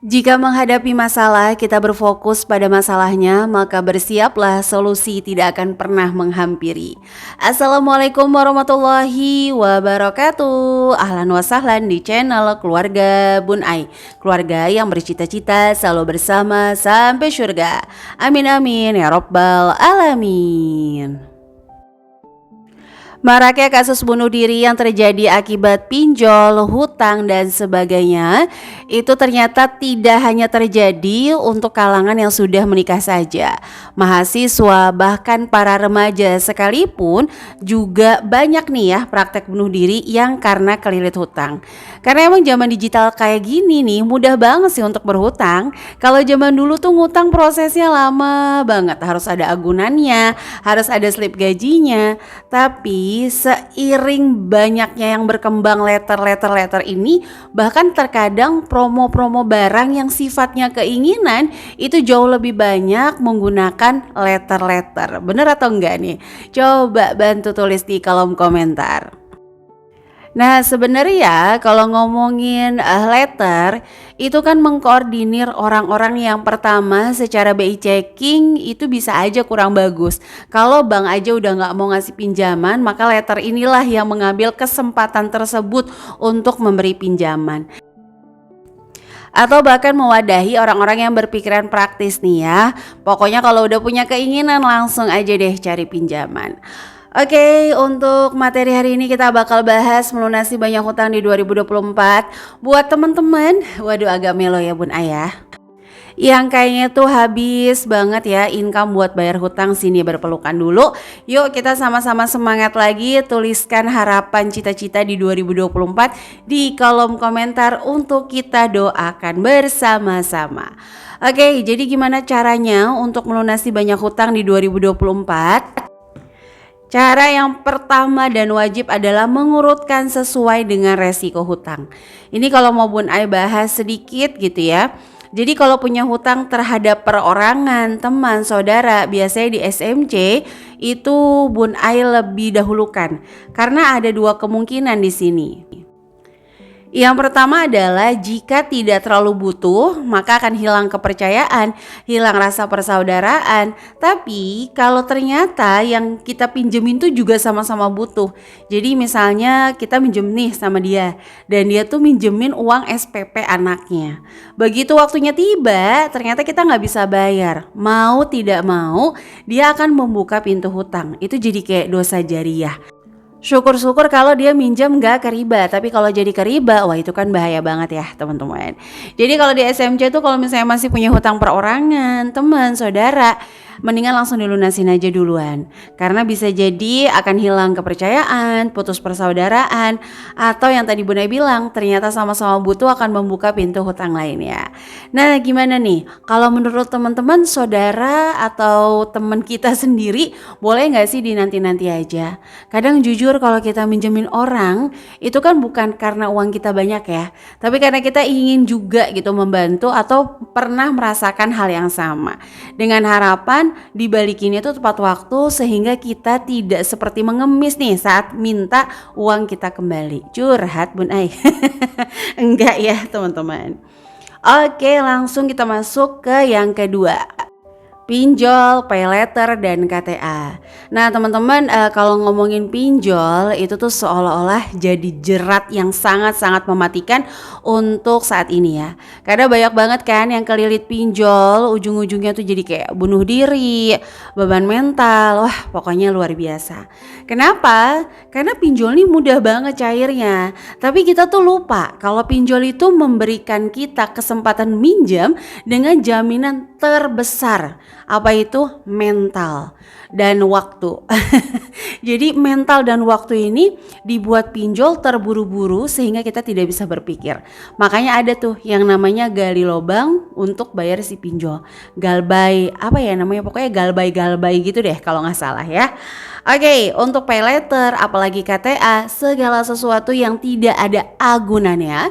Jika menghadapi masalah, kita berfokus pada masalahnya, maka bersiaplah solusi tidak akan pernah menghampiri. Assalamualaikum warahmatullahi wabarakatuh. Ahlan wa sahlan di channel Keluarga Bun Ai. Keluarga yang bercita-cita selalu bersama sampai surga. Amin amin ya robbal alamin. Maraknya kasus bunuh diri yang terjadi akibat pinjol, hutang, dan sebagainya itu ternyata tidak hanya terjadi untuk kalangan yang sudah menikah saja. Mahasiswa bahkan para remaja sekalipun juga banyak nih ya praktek bunuh diri yang karena kelilit hutang. Karena emang zaman digital kayak gini nih mudah banget sih untuk berhutang. Kalau zaman dulu tuh ngutang prosesnya lama banget, harus ada agunannya, harus ada slip gajinya. Tapi seiring banyaknya yang berkembang letter ini, bahkan terkadang promo-promo barang yang sifatnya keinginan itu jauh lebih banyak menggunakan letter. Bener atau enggak nih? Coba bantu tulis di kolom komentar. Nah sebenarnya kalau ngomongin letter itu kan mengkoordinir orang-orang yang pertama secara BI checking itu bisa aja kurang bagus. Kalau bank aja udah nggak mau ngasih pinjaman, maka letter inilah yang mengambil kesempatan tersebut untuk memberi pinjaman. Atau bahkan mewadahi orang-orang yang berpikiran praktis nih ya. Pokoknya kalau udah punya keinginan langsung aja deh cari pinjaman. Oke, untuk materi hari ini kita bakal bahas melunasi banyak hutang di 2024. Buat teman-teman, waduh agak melo ya Bun Ayah, yang kayaknya tuh habis banget ya income buat bayar hutang, sini berpelukan dulu. Yuk kita sama-sama semangat lagi, tuliskan harapan cita-cita di 2024 di kolom komentar untuk kita doakan bersama-sama. Oke, jadi gimana caranya untuk melunasi banyak hutang di 2024? Cara yang pertama dan wajib adalah mengurutkan sesuai dengan resiko hutang. Ini kalau mau Bun Ai bahas sedikit gitu ya. Jadi kalau punya hutang terhadap perorangan, teman, saudara, biasanya di SMC itu Bun Ai lebih dahulukan. Karena ada dua kemungkinan di sini. Yang pertama adalah jika tidak terlalu butuh, maka akan hilang kepercayaan, hilang rasa persaudaraan. Tapi kalau ternyata yang kita pinjemin tuh juga sama-sama butuh. Jadi misalnya kita minjem nih sama dia, dan dia tuh minjemin uang SPP anaknya. Begitu waktunya tiba, ternyata kita nggak bisa bayar. Mau tidak mau, dia akan membuka pintu hutang. Itu jadi kayak dosa jariah. Syukur-syukur kalau dia minjam gak ke riba, tapi kalau jadi ke riba, wah itu kan bahaya banget ya teman-teman. Jadi kalau di SMC tuh kalau misalnya masih punya hutang perorangan, teman, saudara, mendingan langsung dilunasin aja duluan. Karena bisa jadi akan hilang kepercayaan, putus persaudaraan, atau yang tadi Bunda bilang ternyata sama-sama butuh akan membuka pintu hutang lainnya. Nah gimana nih, kalau menurut teman-teman, saudara atau teman kita sendiri, boleh gak sih dinanti-nanti aja? Kadang jujur kalau kita minjemin orang itu kan bukan karena uang kita banyak ya, tapi karena kita ingin juga gitu membantu atau pernah merasakan hal yang sama, dengan harapan dibalikinnya itu tepat waktu sehingga kita tidak seperti mengemis nih saat minta uang kita kembali. Curhat Bun Ai. Enggak ya teman-teman. Oke, langsung kita masuk ke yang kedua. Pinjol, pay letter, dan KTA. Nah teman-teman, kalau ngomongin pinjol itu tuh seolah-olah jadi jerat yang sangat-sangat mematikan untuk saat ini ya. Karena banyak banget kan yang kelilit pinjol, ujung-ujungnya tuh jadi kayak bunuh diri, beban mental, wah pokoknya luar biasa. Kenapa? Karena pinjol ini mudah banget cairnya. Tapi kita tuh lupa kalau pinjol itu memberikan kita kesempatan minjam dengan jaminan terbesar. Apa itu? Mental dan waktu. Jadi mental dan waktu ini dibuat pinjol terburu-buru sehingga kita tidak bisa berpikir. Makanya ada tuh yang namanya gali lobang untuk bayar si pinjol. Galbay, apa ya namanya, pokoknya galbay gitu deh kalau nggak salah ya. Oke, untuk pay letter apalagi KTA, segala sesuatu yang tidak ada agunannya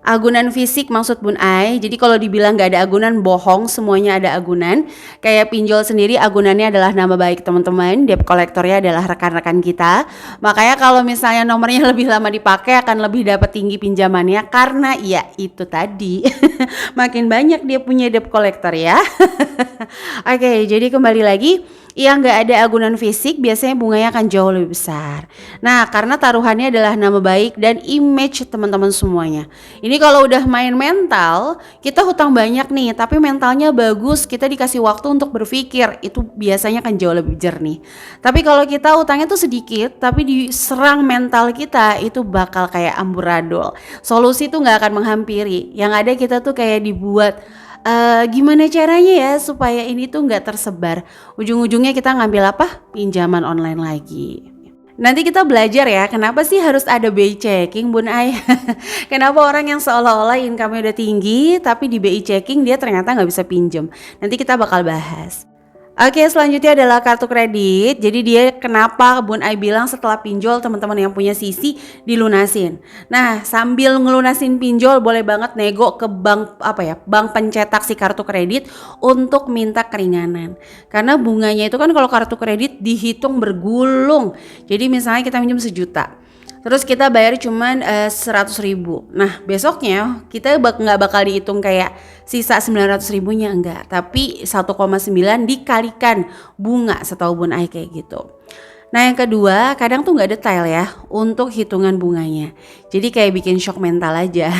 Agunan fisik maksud Bun Ai. Jadi kalau dibilang gak ada agunan, bohong, semuanya ada agunan. Kayak pinjol sendiri, agunannya adalah nama baik teman-teman, debt kolektornya adalah rekan-rekan kita. Makanya kalau misalnya nomornya lebih lama dipakai akan lebih dapat tinggi pinjamannya, karena ya itu tadi makin banyak dia punya debt kolektor ya. Oke, jadi kembali lagi, yang nggak ada agunan fisik biasanya bunganya akan jauh lebih besar. Nah, karena taruhannya adalah nama baik dan image teman-teman semuanya. Ini kalau udah main mental, kita hutang banyak nih, tapi mentalnya bagus, kita dikasih waktu untuk berpikir, itu biasanya akan jauh lebih jernih. Tapi kalau kita utangnya tuh sedikit, tapi diserang mental kita, itu bakal kayak amburadul. Solusi tuh nggak akan menghampiri. Yang ada kita tuh kayak dibuat gimana caranya ya supaya ini tuh nggak tersebar. Ujung-ujungnya kita ngambil apa? Pinjaman online lagi. Nanti kita belajar ya, kenapa sih harus ada BI checking Bun Ai? Kenapa orang yang seolah-olah income-nya udah tinggi tapi di BI checking dia ternyata nggak bisa pinjam. Nanti kita bakal bahas. Oke, selanjutnya adalah kartu kredit. Jadi dia kenapa Bun Ai bilang setelah pinjol teman-teman yang punya sisi dilunasin. Nah, sambil ngelunasin pinjol boleh banget nego ke bank bank pencetak si kartu kredit untuk minta keringanan. Karena bunganya itu kan kalau kartu kredit dihitung bergulung. Jadi misalnya kita minjem 1 juta. Terus kita bayar cuman 100.000. Nah besoknya kita nggak bakal dihitung kayak sisa 900.000-nya, enggak. Tapi 1,9 dikalikan bunga, setahu Bun Ai kayak gitu. Nah yang kedua, kadang tuh gak detail ya untuk hitungan bunganya. Jadi kayak bikin shock mental aja.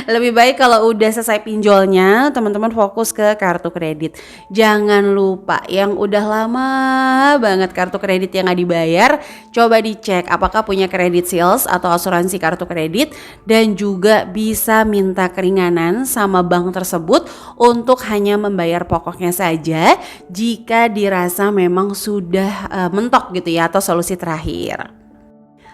Lebih baik kalau udah selesai pinjolnya, teman-teman fokus ke kartu kredit. Jangan lupa yang udah lama banget kartu kredit yang gak dibayar, coba dicek apakah punya credit sales atau asuransi kartu kredit. Dan juga bisa minta keringanan sama bank tersebut untuk hanya membayar pokoknya saja jika dirasa memang sudah mentok gitu ya, atau solusi terakhir.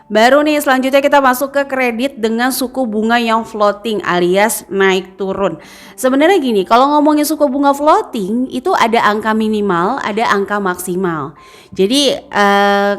Baru nih selanjutnya kita masuk ke kredit dengan suku bunga yang floating alias naik turun. Sebenarnya gini, kalau ngomongin suku bunga floating itu ada angka minimal, ada angka maksimal. Jadi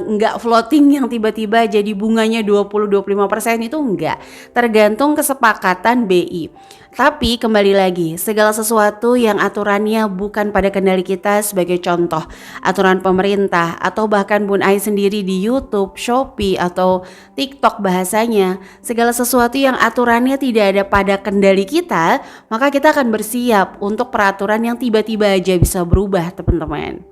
nggak floating yang tiba-tiba jadi bunganya 20-25% itu enggak. Tergantung kesepakatan BI. Tapi kembali lagi, segala sesuatu yang aturannya bukan pada kendali kita, sebagai contoh aturan pemerintah atau bahkan Bun Ai sendiri di YouTube, Shopee atau TikTok bahasanya, segala sesuatu yang aturannya tidak ada pada kendali kita, maka kita akan bersiap untuk peraturan yang tiba-tiba aja bisa berubah teman-teman.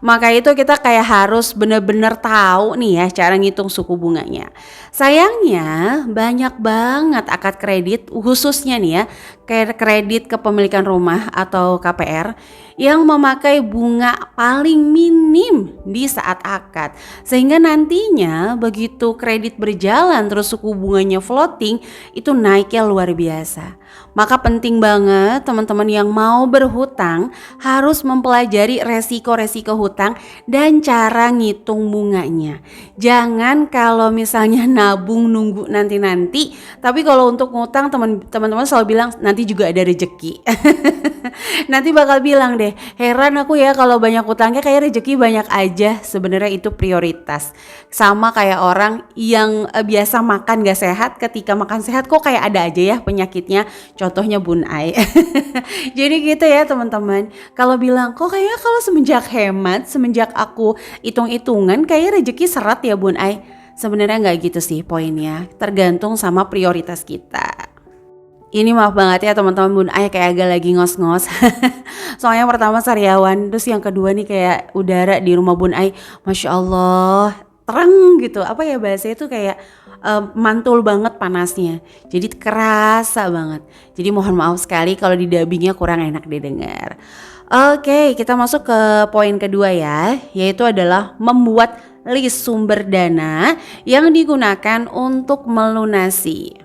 Maka itu kita kayak harus bener-bener tahu nih ya cara ngitung suku bunganya. Sayangnya banyak banget akad kredit khususnya nih ya, kayak kredit kepemilikan rumah atau KPR yang memakai bunga paling minim di saat akad. Sehingga nantinya begitu kredit berjalan terus suku bunganya floating, itu naiknya luar biasa. Maka penting banget teman-teman yang mau berhutang harus mempelajari resiko-resiko hutang dan cara ngitung bunganya. Jangan kalau misalnya nabung nunggu nanti-nanti, tapi kalau untuk ngutang teman-teman selalu bilang nanti juga ada rezeki. Nanti bakal bilang deh, heran aku ya kalau banyak utangnya, kayak rezeki banyak aja. Sebenarnya itu prioritas. Sama kayak orang yang biasa makan gak sehat, ketika makan sehat kok kayak ada aja ya penyakitnya. Contohnya Bun Ai. Jadi gitu ya teman-teman. Kalau bilang kok kayaknya kalau semenjak hemat, semenjak aku hitung-hitungan kayak rezeki seret ya Bun Ai. Sebenarnya nggak gitu sih poinnya. Tergantung sama prioritas kita. Ini maaf banget ya teman-teman, Bun Ai kayak agak lagi ngos-ngos. Soalnya pertama sariawan, terus yang kedua nih kayak udara di rumah Bun Ai, Masya Allah terang gitu. Apa ya bahasanya tuh kayak mantul banget panasnya. Jadi kerasa banget. Jadi mohon maaf sekali kalau di dubbingnya kurang enak didengar. Oke, kita masuk ke poin kedua ya, yaitu adalah membuat list sumber dana yang digunakan untuk melunasi.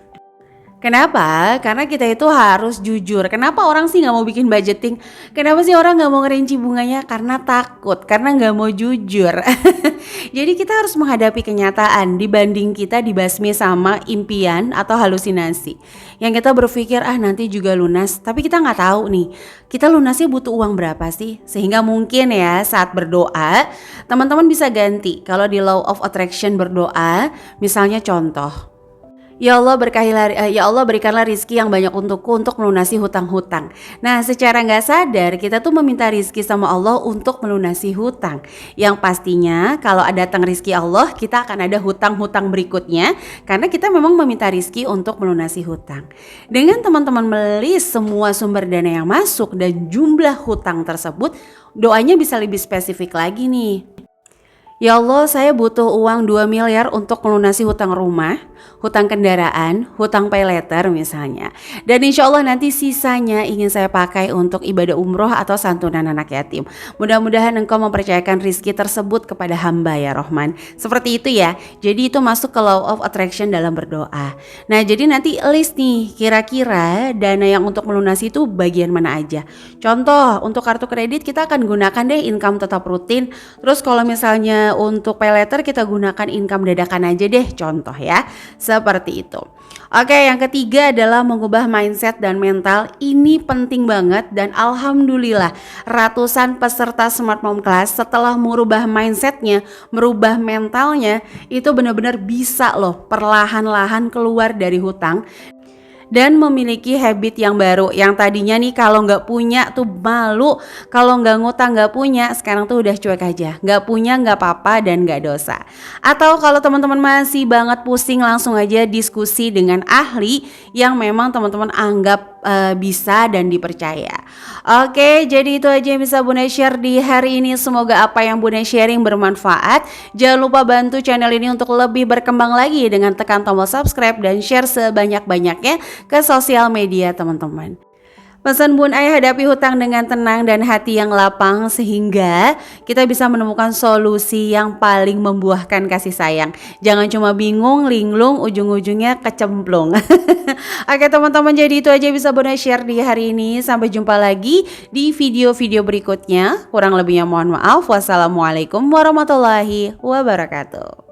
Kenapa? Karena kita itu harus jujur. Kenapa orang sih gak mau bikin budgeting? Kenapa sih orang gak mau ngerinci bunganya? Karena takut, karena gak mau jujur. Jadi kita harus menghadapi kenyataan dibanding kita dibasmi sama impian atau halusinasi. Yang kita berpikir nanti juga lunas, tapi kita gak tahu nih kita lunasnya butuh uang berapa sih? Sehingga mungkin ya saat berdoa teman-teman bisa ganti. Kalau di Law of Attraction berdoa, misalnya contoh, Ya Allah berkahilah, ya Allah berikanlah rizki yang banyak untukku untuk melunasi hutang-hutang. Nah, secara nggak sadar kita tuh meminta rizki sama Allah untuk melunasi hutang. Yang pastinya kalau ada datang rizki Allah, kita akan ada hutang-hutang berikutnya karena kita memang meminta rizki untuk melunasi hutang. Dengan teman-teman melis semua sumber dana yang masuk dan jumlah hutang tersebut, doanya bisa lebih spesifik lagi nih. Ya Allah, saya butuh uang 2 miliar untuk melunasi hutang rumah, hutang kendaraan, hutang pay later misalnya. Dan insya Allah nanti sisanya ingin saya pakai untuk ibadah umroh atau santunan anak yatim. Mudah-mudahan engkau mempercayakan rizki tersebut kepada hamba ya Rahman. Seperti itu ya, jadi itu masuk ke law of attraction dalam berdoa. Nah jadi nanti list nih, kira-kira dana yang untuk melunasi itu bagian mana aja. Contoh, untuk kartu kredit kita akan gunakan deh income tetap rutin. Terus kalau misalnya untuk pay later kita gunakan income dadakan aja deh, contoh ya, seperti itu. Oke, yang ketiga adalah mengubah mindset dan mental. Ini penting banget dan alhamdulillah ratusan peserta Smart Mom Class setelah merubah mindsetnya, merubah mentalnya, itu benar-benar bisa loh perlahan-lahan keluar dari hutang dan memiliki habit yang baru. Yang tadinya nih kalau nggak punya tuh malu, kalau nggak ngutang nggak punya, sekarang tuh udah cuek aja, nggak punya nggak apa-apa dan nggak dosa. Atau kalau teman-teman masih banget pusing, langsung aja diskusi dengan ahli yang memang teman-teman anggap bisa dan dipercaya. Oke, jadi itu aja yang bisa Bunda share di hari ini. Semoga apa yang Bunda sharing bermanfaat. Jangan lupa bantu channel ini untuk lebih berkembang lagi dengan tekan tombol subscribe dan share sebanyak-banyaknya ke sosial media teman-teman. Pesan Bun Ai, hadapi hutang dengan tenang dan hati yang lapang sehingga kita bisa menemukan solusi yang paling membuahkan kasih sayang. Jangan cuma bingung, linglung, ujung-ujungnya kecemplung. Oke teman-teman, jadi itu aja bisa Bun Ai share di hari ini. Sampai jumpa lagi di video-video berikutnya. Kurang lebihnya mohon maaf. Wassalamualaikum warahmatullahi wabarakatuh.